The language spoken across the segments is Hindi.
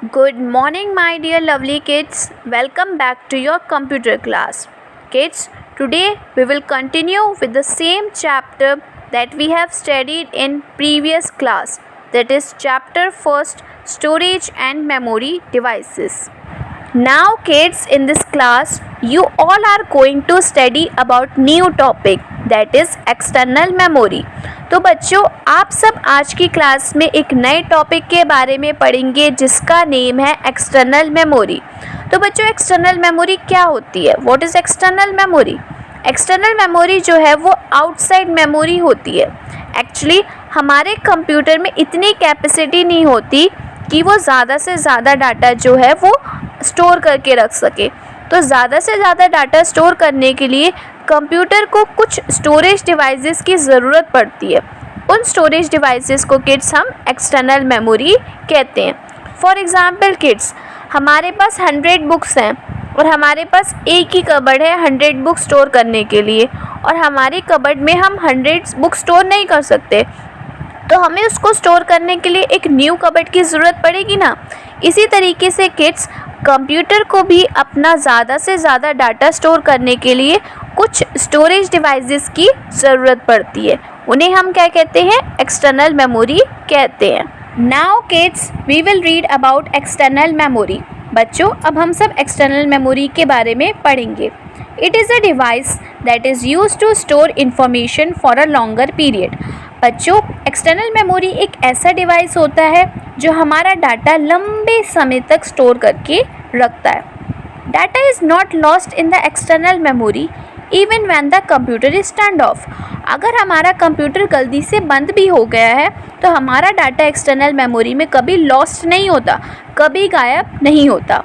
Good morning, my dear lovely kids. Welcome back to your computer class. Kids, today we will continue with the same chapter that we have studied in previous class. That is chapter first, storage and memory devices. Now kids, in this class you all are going to study about new topic that is external memory. तो बच्चों, आप सब आज की क्लास में एक नए टॉपिक के बारे में पढ़ेंगे जिसका नेम है एक्सटर्नल मेमोरी. तो बच्चों, एक्सटर्नल मेमोरी क्या होती है? What is external memory? External memory जो है वो आउटसाइड मेमोरी होती है. एक्चुअली हमारे कंप्यूटर में इतनी कैपेसिटी नहीं होती कि वो ज़्यादा से ज़्यादा डाटा जो है वो स्टोर करके रख सके. तो ज़्यादा से ज़्यादा डाटा स्टोर करने के लिए कंप्यूटर को कुछ स्टोरेज डिवाइसेस की ज़रूरत पड़ती है. उन स्टोरेज डिवाइसेस को किड्स हम एक्सटर्नल मेमोरी कहते हैं. फॉर एग्ज़ाम्पल किड्स, हमारे पास 100 बुक्स हैं और हमारे पास एक ही कबर्ड है 100 बुक स्टोर करने के लिए, और हमारे कबर्ड में हम 100 बुक स्टोर नहीं कर सकते, तो हमें उसको स्टोर करने के लिए एक न्यू कबर्ड की ज़रूरत पड़ेगी ना. इसी तरीके से किड्स, कंप्यूटर को भी अपना ज़्यादा से ज़्यादा डाटा स्टोर करने के लिए कुछ स्टोरेज डिवाइसेस की ज़रूरत पड़ती है. उन्हें हम क्या कहते हैं? एक्सटर्नल मेमोरी कहते हैं. Now kids, we will read about external memory. बच्चों, अब हम सब एक्सटर्नल मेमोरी के बारे में पढ़ेंगे. It is a device that is use to store information for a longer period. बच्चों, एक्सटर्नल मेमोरी एक ऐसा डिवाइस होता है जो हमारा डाटा लंबे समय तक स्टोर करके रखता है. Data is not lost in the external memory even when the computer is turned of. अगर हमारा कंप्यूटर गलती से बंद भी हो गया है तो हमारा डाटा एक्सटर्नल मेमोरी में कभी लॉस्ट नहीं होता, कभी गायब नहीं होता.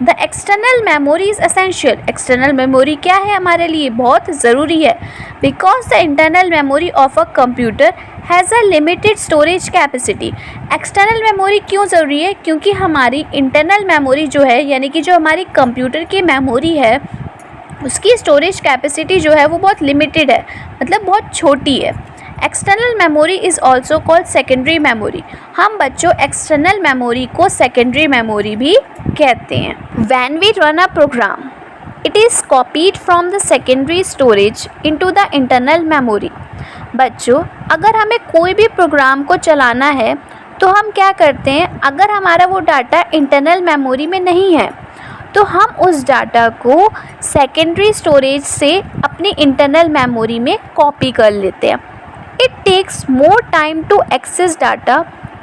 The external memory is essential. External memory क्या है? हमारे लिए बहुत ज़रूरी है. Because the internal memory of a computer has a limited storage capacity. External memory क्यों ज़रूरी है? क्योंकि हमारी इंटरनल मेमोरी जो है, यानी कि जो हमारी कंप्यूटर की मेमोरी है, उसकी स्टोरेज कैपेसिटी जो है वो बहुत लिमिटेड है, मतलब बहुत छोटी है. External memory is also called secondary memory. हम बच्चों एक्सटर्नल मेमोरी को सेकेंडरी मेमोरी भी कहते हैं. When we run a program, it is copied from the secondary storage into the internal memory. बच्चों, अगर हमें कोई भी प्रोग्राम को चलाना है तो हम क्या करते हैं? अगर हमारा वो डाटा इंटरनल मेमोरी में नहीं है तो हम उस डाटा को सेकेंडरी स्टोरेज से अपनी इंटरनल मेमोरी में कॉपी कर लेते हैं. It takes more time to access data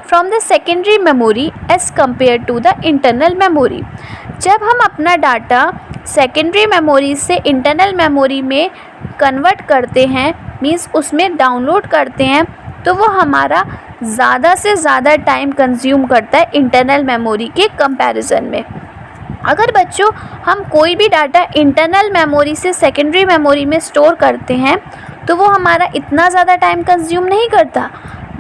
from the secondary memory as compared to the internal memory. जब हम अपना डाटा सेकेंडरी मेमोरी से इंटरनल मेमोरी में कन्वर्ट करते हैं, मीन्स उसमें डाउनलोड करते हैं, तो वो हमारा ज़्यादा से ज़्यादा टाइम कंज्यूम करता है इंटरनल मेमोरी के कंपैरिजन में. अगर बच्चों हम कोई भी डाटा इंटरनल मेमोरी से सेकेंडरी मेमोरी में स्टोर करते हैं तो वो हमारा इतना ज़्यादा टाइम कंज्यूम नहीं करता.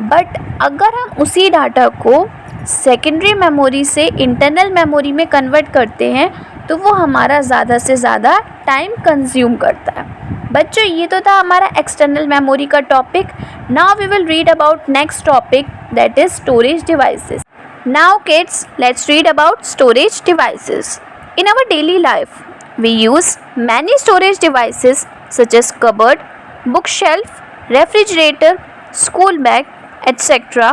बट अगर हम उसी डाटा को सेकेंडरी मेमोरी से इंटरनल मेमोरी में कन्वर्ट करते हैं तो वो हमारा ज़्यादा से ज़्यादा टाइम कंज्यूम करता है. बच्चों, ये तो था हमारा एक्सटर्नल मेमोरी का topic. Now we will read about next topic that is storage devices. Now kids, let's read about storage devices. In our daily life, we use many storage devices such as cupboard, bookshelf, refrigerator, school bag, etc.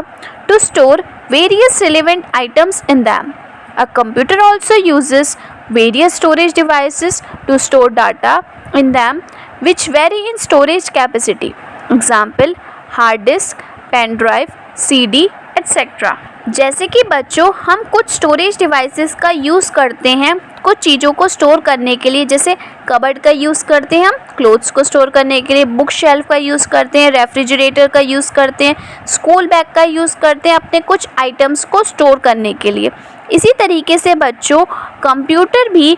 to store various relevant items in them. A computer also uses various storage devices to store data in them which vary in storage capacity. Example, hard disk, pen drive, CD, etc. जैसे कि बच्चों, हम कुछ स्टोरेज डिवाइसेस का यूज़ करते हैं कुछ चीज़ों को स्टोर करने के लिए. जैसे कबर्ड का यूज़ करते हैं हम क्लोथ्स को स्टोर करने के लिए, बुक शेल्फ का यूज़ करते हैं, रेफ्रिजरेटर का यूज़ करते हैं, स्कूल बैग का यूज़ करते हैं अपने कुछ आइटम्स को स्टोर करने के लिए. इसी तरीके से बच्चों, कंप्यूटर भी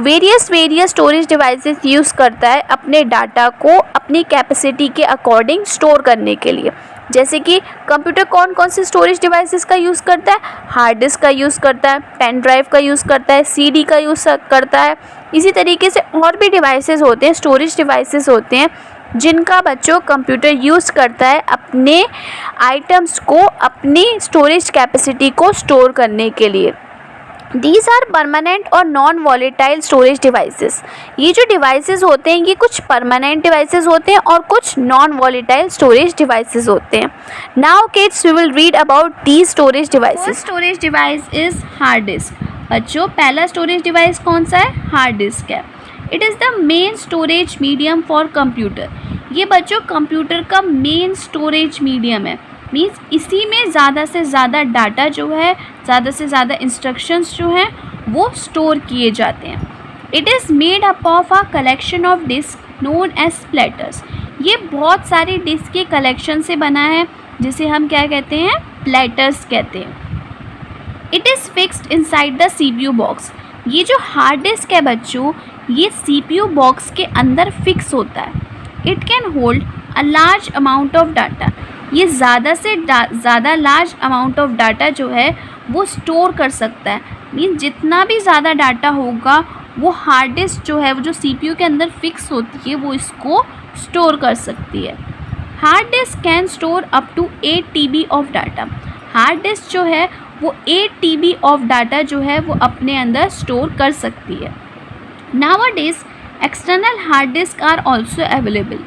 वेरियस स्टोरेज डिवाइसेस यूज़ करता है अपने डाटा को अपनी कैपेसिटी के अकॉर्डिंग स्टोर करने के लिए. जैसे कि कंप्यूटर कौन कौन से स्टोरेज डिवाइसेस का यूज़ करता है? हार्ड डिस्क का यूज़ करता है, पेन ड्राइव का यूज़ करता है, सीडी का यूज़ करता है. इसी तरीके से और भी डिवाइसेस होते हैं, स्टोरेज डिवाइसेस होते हैं जिनका बच्चों कंप्यूटर यूज़ करता है अपने आइटम्स को अपनी स्टोरेज कैपेसिटी को स्टोर करने के लिए. दीज आर परमानेंट और नॉन वॉलेटाइल स्टोरेज डिवाइसेस। ये जो डिवाइसेस होते हैं ये कुछ परमानेंट डिवाइसेस होते हैं और कुछ नॉन वॉलेटाइल स्टोरेज डिवाइसेस होते हैं। Now kids we will read about these storage devices. Storage device is hard disk. बच्चों, पहला स्टोरेज डिवाइस कौन सा है? हार्ड डिस्क है। It is the main storage medium for computer. ये बच्चों कंप्यूटर का मेन स्टोरेज मीडियम है। मीन्स इसी में ज़्यादा से ज़्यादा डाटा जो है, ज़्यादा से ज़्यादा इंस्ट्रक्शंस जो हैं वो स्टोर किए जाते हैं। It is made up of a collection of disk known as platters. ये बहुत सारी डिस्क के कलेक्शन से बना है जिसे हम क्या कहते हैं? प्लेटर्स कहते हैं। It is fixed inside the CPU box. ये जो हार्ड डिस्क है बच्चों, ये CPU बॉक्स के अंदर फिक्स होता है। It can hold a large amount of data. ये ज़्यादा से ज़्यादा लार्ज अमाउंट ऑफ डाटा जो है वो स्टोर कर सकता है। मीन जितना भी ज़्यादा डाटा होगा वो हार्ड डिस्क जो है, वो जो CPU के अंदर फिक्स होती है, वो इसको स्टोर कर सकती है। Hard disk can store up to 8 TB of data. Hard disk जो है वो 8 TB ऑफ डाटा जो है वो अपने अंदर स्टोर कर सकती है। Nowadays, external hard disk are also available,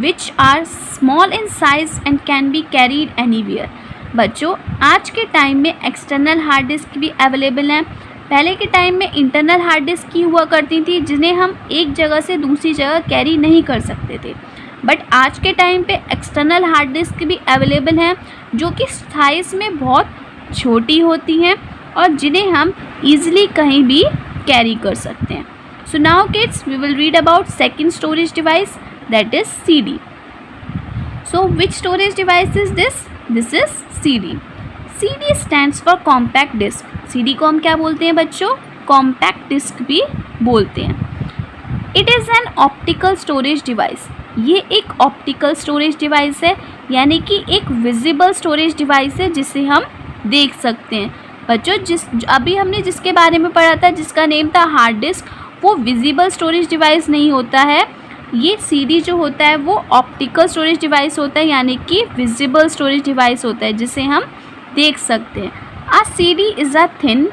which are small in size and can be carried anywhere. बच्चों, आज के टाइम में एक्सटर्नल हार्ड डिस्क भी अवेलेबल हैं। पहले के टाइम में इंटरनल हार्ड डिस्क की हुआ करती थी जिन्हें हम एक जगह से दूसरी जगह कैरी नहीं कर सकते थे। बट आज के टाइम पे एक्सटर्नल हार्ड डिस्क भी अवेलेबल हैं जो कि साइज़ में बहुत छोटी होती हैं और जिन्हें हम ईज़िली कहीं भी कैरी कर सकते हैं। So now kids, we will read about second storage device, that is CD. So which storage device is this? This is CD. CD stands for compact disc. CD को हम क्या बोलते हैं बच्चों? Compact disc भी बोलते हैं। It is an optical storage device. ये एक optical storage device है, यानी कि एक visible storage device है जिसे हम देख सकते हैं। बच्चों, अभी हमने जिसके बारे में पढ़ा था, जिसका नेम था हार्ड डिस्क, वो विजिबल स्टोरेज डिवाइस नहीं होता है। ये CD जो होता है वो ऑप्टिकल स्टोरेज डिवाइस होता है, यानी कि विजिबल स्टोरेज डिवाइस होता है जिसे हम देख सकते हैं। A CD is a thin,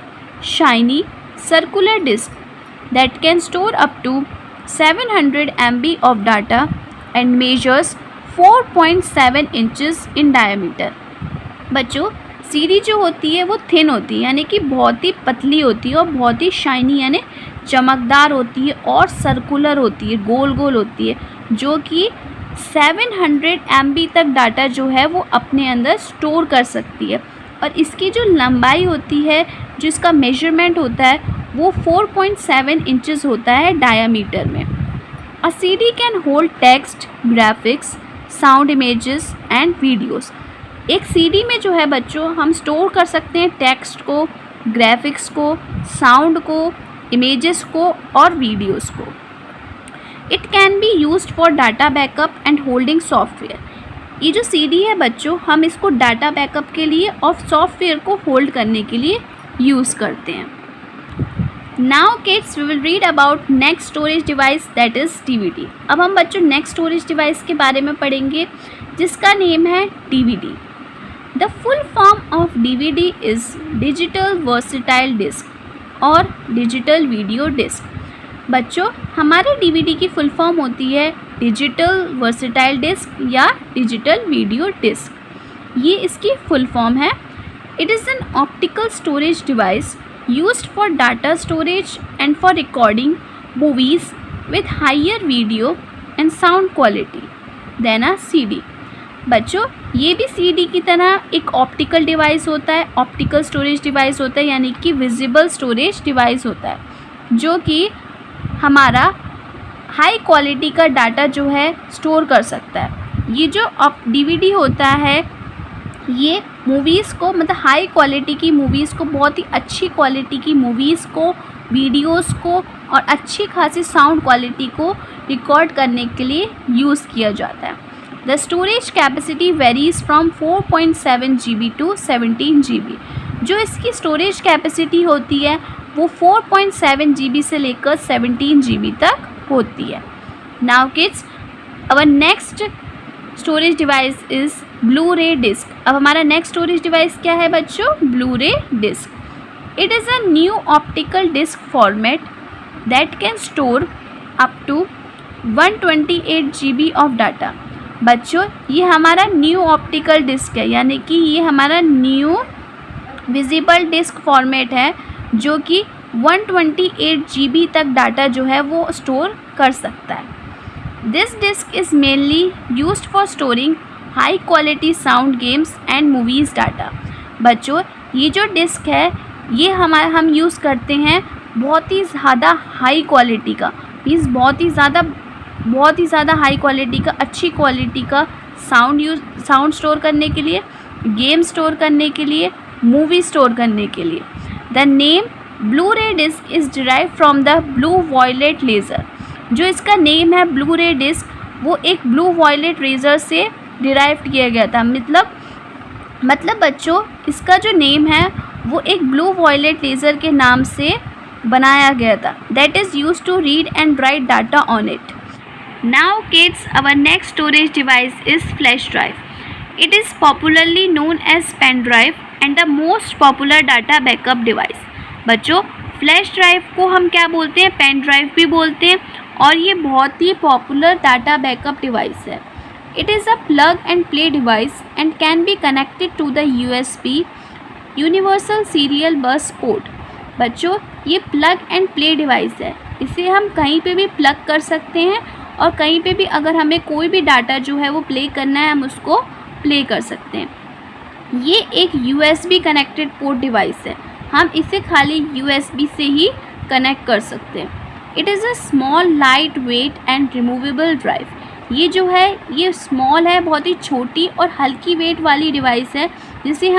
shiny, circular disk that can store up to 700 MB of data and measures 4.7 inches in diameter. बच्चों, CD जो होती है वो थिन होती है, यानी कि बहुत ही पतली होती है और बहुत ही शाइनी यानी चमकदार होती है और सर्कुलर होती है, गोल गोल होती है, जो कि 700 MB तक डाटा जो है वो अपने अंदर स्टोर कर सकती है। और इसकी जो लंबाई होती है, जो इसका मेजरमेंट होता है, वो 4.7 इंचेस होता है डायामीटर में। अ CD can hold text, graphics, sound, images and videos. एक CD में जो है बच्चों हम स्टोर कर सकते हैं टेक्स्ट को, ग्राफिक्स को, साउंड को, इमेजेस को और वीडियोस को। It can be used for data backup and holding software. ये जो CD है बच्चों, हम इसको डाटा बैकअप के लिए और सॉफ्टवेयर को होल्ड करने के लिए यूज़ करते हैं। Now kids, we will read about next storage device, that is DVD। अब हम बच्चों नेक्स्ट स्टोरेज डिवाइस के बारे में पढ़ेंगे जिसका नेम है DVD। The full form of DVD is digital versatile disk और डिजिटल वीडियो डिस्क। बच्चों, हमारे DVD की फुल फॉर्म होती है डिजिटल वर्सेटाइल डिस्क या डिजिटल वीडियो डिस्क। ये इसकी फुल फॉर्म है। It is an optical storage device used for data storage and for recording movies with higher video and sound quality than a CD। बच्चों, ये भी CD की तरह एक ऑप्टिकल डिवाइस होता है, ऑप्टिकल स्टोरेज डिवाइस होता है, यानी कि विजिबल स्टोरेज डिवाइस होता है, जो कि हमारा हाई क्वालिटी का डाटा जो है स्टोर कर सकता है। ये जो DVD होता है ये मूवीज़ को, मतलब हाई क्वालिटी की मूवीज़ को, बहुत ही अच्छी क्वालिटी की मूवीज़ को, वीडियोस को और अच्छी खासी साउंड क्वालिटी को रिकॉर्ड करने के लिए यूज़ किया जाता है। The storage capacity varies from 4.7 GB to 17 GB। जो इसकी स्टोरेज कैपेसिटी होती है वो 4.7 GB से लेकर 17 GB तक होती है। Now kids, our next storage device is blue ray disc. अब हमारा नेक्स्ट स्टोरेज डिवाइस क्या है बच्चों? Blue ray disc. It is a new optical disc format that can store up to 128 GB of data. बच्चों ये हमारा न्यू ऑप्टिकल डिस्क है, यानी कि ये हमारा न्यू विजिबल डिस्क फॉर्मेट है जो कि 128 GB तक डाटा जो है वो स्टोर कर सकता है। This disc is mainly used for storing high quality sound games and movies data. बच्चों ये जो डिस्क है ये हम यूज़ करते हैं बहुत ही ज़्यादा हाई क्वालिटी का, मीन्स बहुत ही ज़्यादा हाई क्वालिटी का, अच्छी क्वालिटी का साउंड स्टोर करने के लिए, गेम स्टोर करने के लिए, मूवी स्टोर करने के लिए। The name blu ray disk is derive from the blue violet laser. जो इसका नेम है ब्लू रे डिस्क वो एक ब्लू वॉयलेट लेज़र से डिराइव किया गया था। मतलब बच्चों इसका जो नेम है वो एक ब्लू वॉयलेट लेज़र के नाम से बनाया गया था। That is use to read and write data on it. Now kids, our next storage device is flash drive. It is popularly known as pen drive and the most popular data backup device. बच्चों फ्लैश ड्राइव को हम क्या बोलते हैं? पेन ड्राइव भी बोलते हैं, और ये बहुत ही पॉपुलर डाटा बैकअप डिवाइस है. It is a plug and play device and can be connected to the USB universal serial bus port. बच्चों ये प्लग एंड प्ले डिवाइस है, इसे हम कहीं पे भी प्लग कर सकते हैं और कहीं पे भी अगर हमें कोई भी डाटा जो है वो प्ले करना है हम उसको प्ले कर सकते हैं. ये एक USB कनेक्टेड पोर्ट डिवाइस है, हम इसे खाली USB से ही कनेक्ट कर सकते हैं. It is a small light weight and removable drive. ये जो है ये स्मॉल है, बहुत ही छोटी और हल्की वेट वाली डिवाइस है जिसे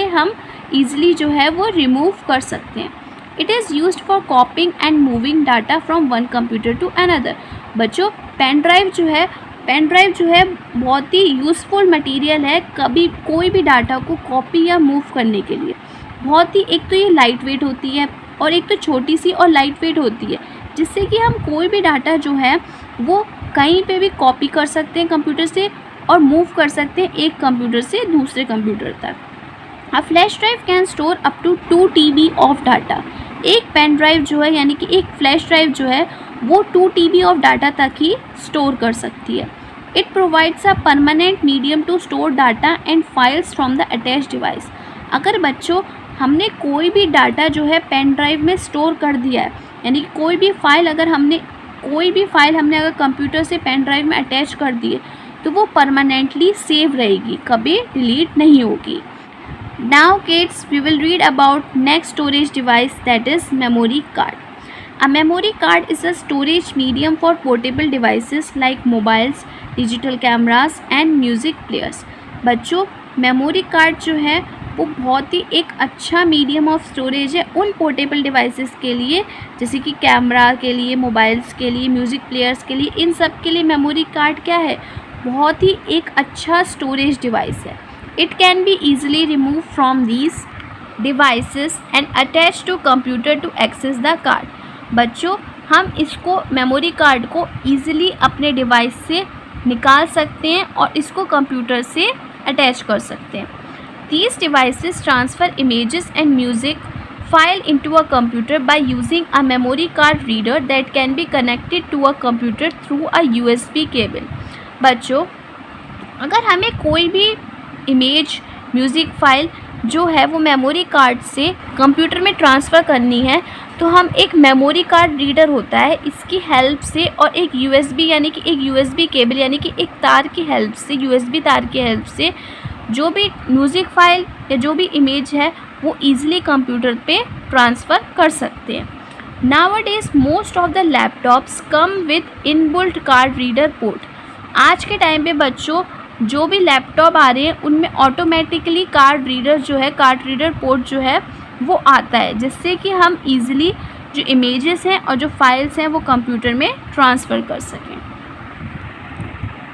हम ईज़िली जो है वो रिमूव कर सकते हैं. It is used for copying and moving data from one computer to another. बच्चों पेन ड्राइव जो है बहुत ही यूज़फुल मटेरियल है कभी कोई भी डाटा को कॉपी या मूव करने के लिए. बहुत ही, एक तो ये लाइट वेट होती है और एक तो छोटी सी और लाइट वेट होती है, जिससे कि हम कोई भी डाटा जो है वो कहीं पे भी कॉपी कर सकते हैं कंप्यूटर से और मूव कर सकते हैं एक कंप्यूटर से दूसरे कंप्यूटर तक. A flash drive can store up to 2 TB of data. एक पेन ड्राइव जो है यानी कि एक फ्लैश ड्राइव जो है वो 2 TB ऑफ डाटा तक ही स्टोर कर सकती है. It provides a permanent medium to store data and files from the attach device. अगर बच्चों हमने कोई भी डाटा जो है पेन ड्राइव में स्टोर कर दिया है, यानी कि कोई भी फाइल हमने अगर कंप्यूटर से पेन ड्राइव में अटैच कर दी है तो वो परमानेंटली सेव रहेगी, कभी डिलीट नहीं होगी. Now kids, we will read about next storage device, that is memory card. A memory card is a storage medium for portable devices like mobiles, digital cameras and music players. बच्चों मेमोरी कार्ड जो है वो बहुत ही एक अच्छा मीडियम ऑफ स्टोरेज है उन पोर्टेबल डिवाइसेस के लिए, जैसे कि कैमरा के लिए, मोबाइल्स के लिए, म्यूज़िक प्लेयर्स के लिए. इन सब के लिए मेमोरी कार्ड क्या है? बहुत ही एक अच्छा स्टोरेज डिवाइस है. It can be easily removed from these devices and attached to computer to access the card. बच्चों हम इसको मेमोरी कार्ड को easily अपने डिवाइस से निकाल सकते हैं और इसको कंप्यूटर से अटैच कर सकते हैं. These devices transfer images and music file into a computer by using a memory card reader that can be connected to a computer through a USB cable. बच्चों अगर हमें कोई भी इमेज, म्यूज़िक फाइल जो है वो मेमोरी कार्ड से कंप्यूटर में ट्रांसफ़र करनी है तो हम एक मेमोरी कार्ड रीडर होता है इसकी हेल्प से और एक USB यानी कि एक USB केबल यानी कि एक तार की हेल्प से, USB तार की हेल्प से जो भी म्यूज़िक फाइल या जो भी इमेज है वो ईज़िली कंप्यूटर पे ट्रांसफ़र कर सकते हैं. Nowadays most of the laptops come with inbuilt card reader port. आज के टाइम पे बच्चों जो भी लैपटॉप आ रहे हैं उनमें ऑटोमेटिकली कार्ड रीडर पोर्ट जो है वो आता है, जिससे कि हम इजीली जो इमेजेस हैं और जो फाइल्स हैं वो कंप्यूटर में ट्रांसफ़र कर सकें.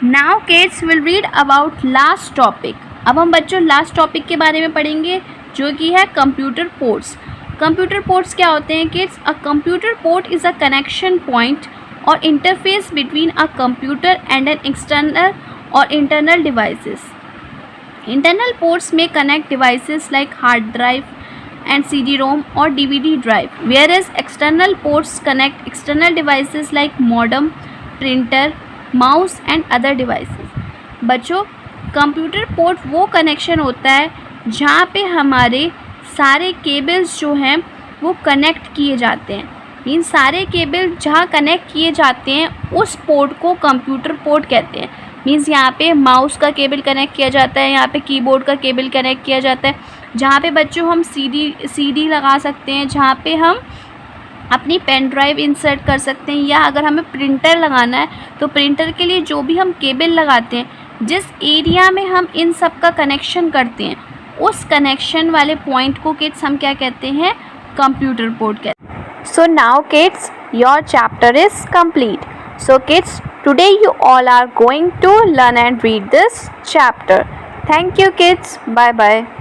Now kids will read about last topic. अब हम बच्चों लास्ट टॉपिक के बारे में पढ़ेंगे जो कि है कंप्यूटर पोर्ट्स. कंप्यूटर पोर्ट्स क्या होते हैं kids? A computer port is a connection point और interface between a computer and an external or internal devices. Internal ports may connect devices like hard drive, and CD-ROM or DVD drive, whereas external ports connect external devices like modem, printer, mouse and other devices. बच्चों, कंप्यूटर पोर्ट वो कनेक्शन होता है जहाँ पे हमारे सारे केबल्स जो हैं वो कनेक्ट किए जाते हैं. इन सारे केबल जहाँ कनेक्ट किए जाते हैं उस पोर्ट को कंप्यूटर पोर्ट कहते हैं. मीन्स यहाँ पे माउस का केबल कनेक्ट किया जाता है, यहाँ पे कीबोर्ड का केबल कनेक्ट किया जाता है, जहाँ पे बच्चों हम सीडी लगा सकते हैं, जहाँ पे हम अपनी पेन ड्राइव इंसर्ट कर सकते हैं, या अगर हमें प्रिंटर लगाना है तो प्रिंटर के लिए जो भी हम केबल लगाते हैं, जिस एरिया में हम इन सब का कनेक्शन करते हैं उस कनेक्शन वाले पॉइंट को किड्स हम क्या कहते हैं? कंप्यूटर पोर्ट कहते हैं. So now kids, your chapter is complete. So kids, today you all are going to learn and read this chapter. Thank you kids. Bye bye.